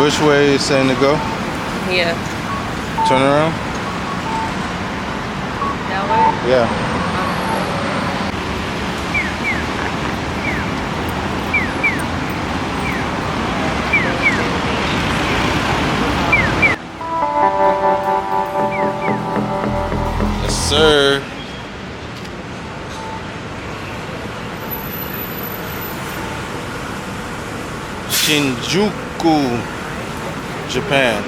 Which way is saying to go? Here. Turn around? That way? Yeah. Yes, sir. Shinjuku, Japan.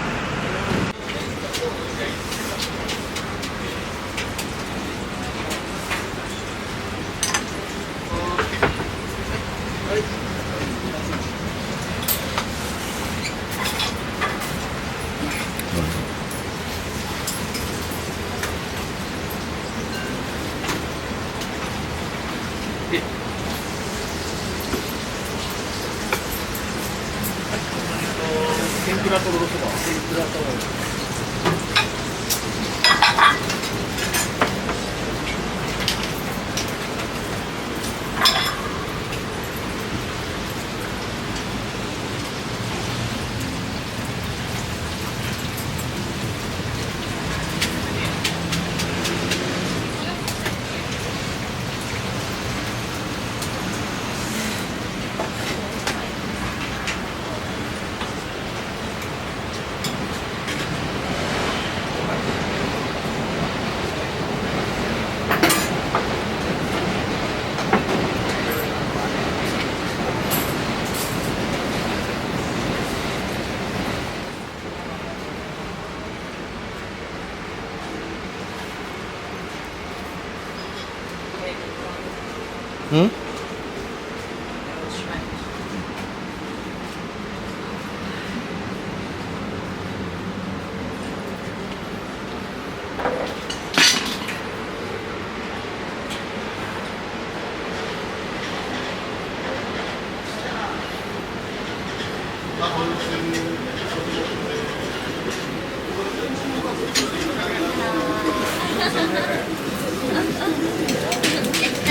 Hmm?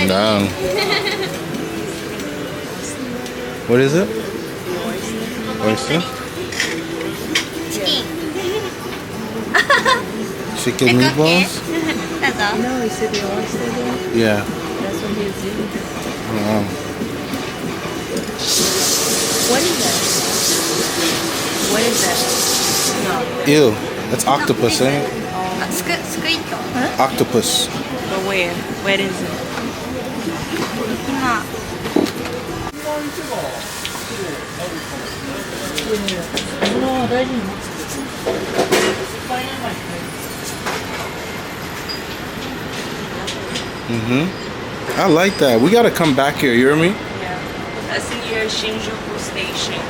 No. What is it? Oyster? Chicken meatballs? No, he said the oyster there. Yeah. That's what he's eating. Oh. What is that? What is that? No. Ew. That's octopus, ain't it? Huh? Octopus. But where? Where is it? I like that. We gotta come back here, you hear me? Yeah. That's near Shinjuku Station.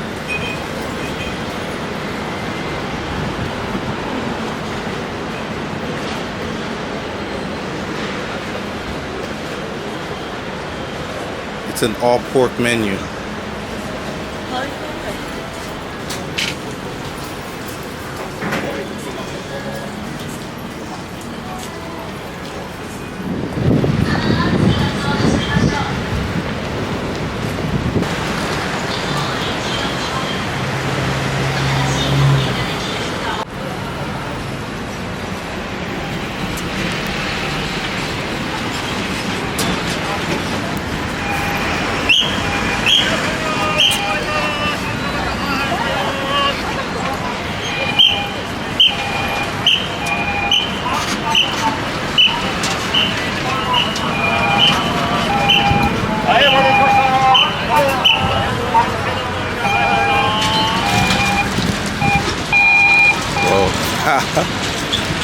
It's an all pork menu.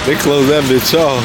They closed that bitch off.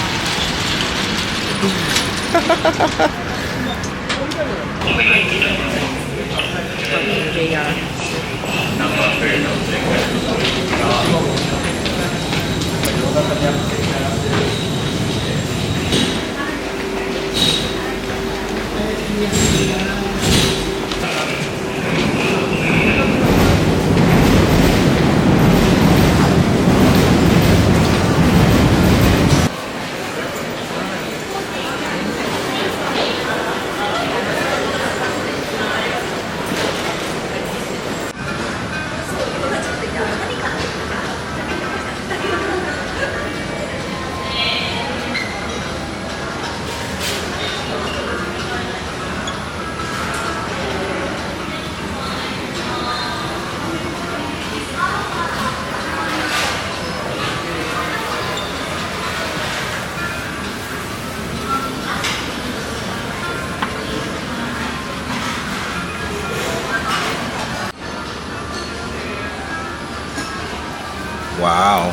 Wow.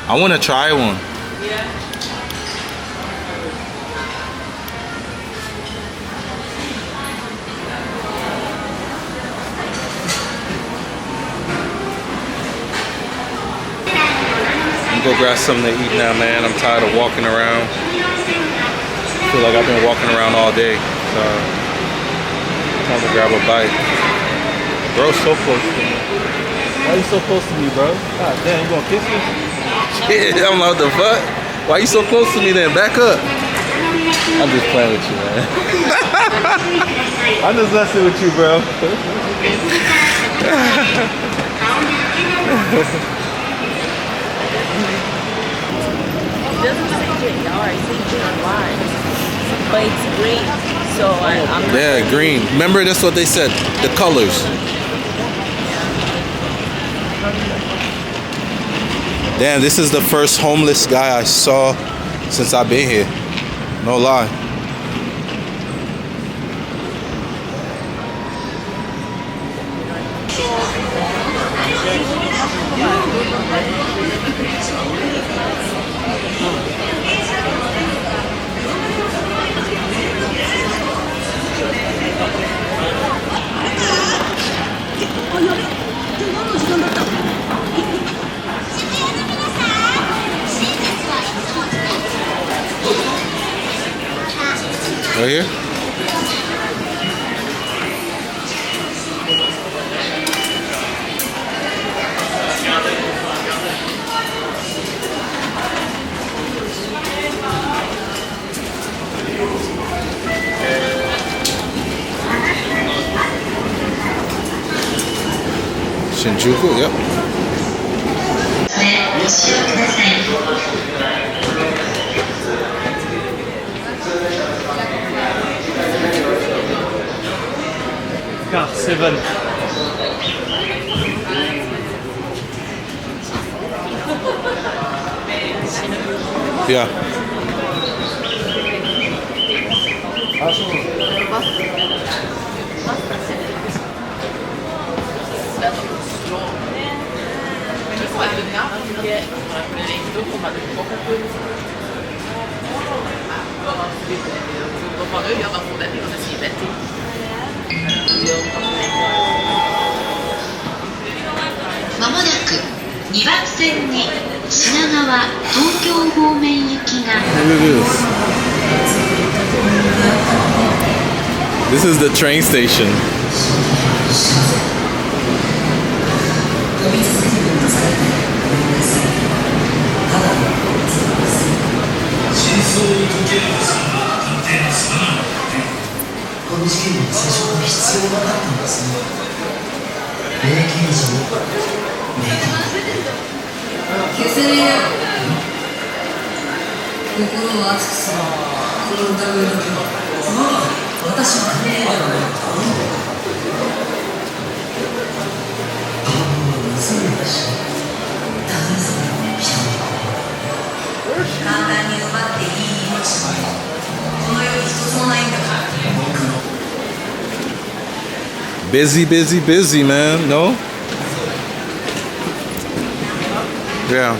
I want to try one. Yeah. I'm gonna go grab something to eat now, man. I'm tired of walking around. I feel like I've been walking around all day. So, time to grab a bite. Bro's so close to me. Why you so close to me, bro? God damn, you gonna kiss me? Yeah, I'm like, what the fuck? Why you so close to me then? Back up. I'm just playing with you, man. I'm just messing with you, bro. It doesn't say JR, it says JY. But it's green. So I'm not Yeah, green. Remember, that's what they said. The colors. Damn, this is the first homeless guy I saw since I've been here. No lie. Right here? Shinjuku, yep. Car 7. Yeah. Yeah. まもなく2番線に品川東京方面行きが Look at this. This is the train station. Busy, busy, busy, man. No? Yeah.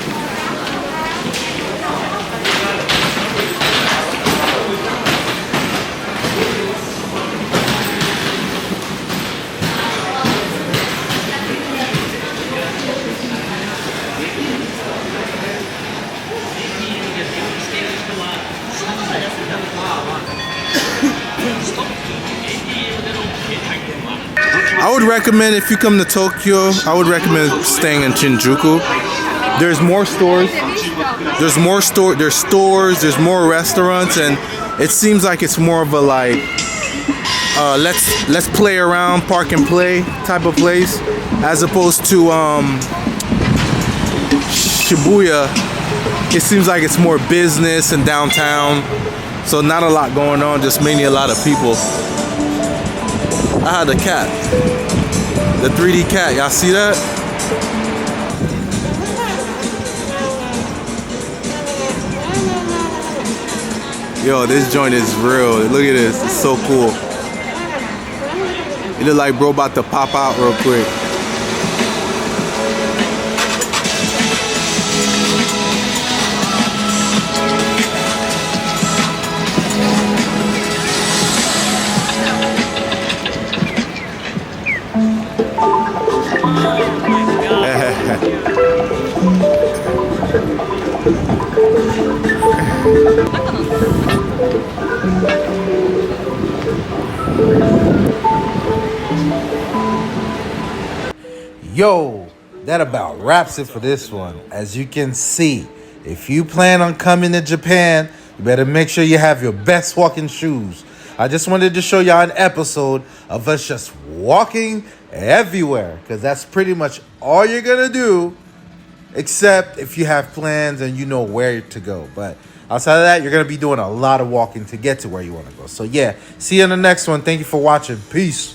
I would recommend, if you come to Tokyo, I would recommend staying in Shinjuku. There's more stores. There's stores, there's more restaurants, and it seems like it's more of a like let's play around, park and play type of place, as opposed to Shibuya. It seems like it's more business and downtown, so not a lot going on, just mainly a lot of people. I had a cat, the 3D cat. Y'all see that? Yo, this joint is real. Look at this. It's so cool. It look like bro about to pop out real quick. Yo, that about wraps it for this one. As you can see, if you plan on coming to Japan, you better make sure you have your best walking shoes. I just wanted to show y'all an episode of us just walking everywhere, because that's pretty much all you're gonna do, except if you have plans and you know where to go. But outside of that, you're gonna be doing a lot of walking to get to where you want to go. So yeah, see you in the next one. Thank you for watching. Peace.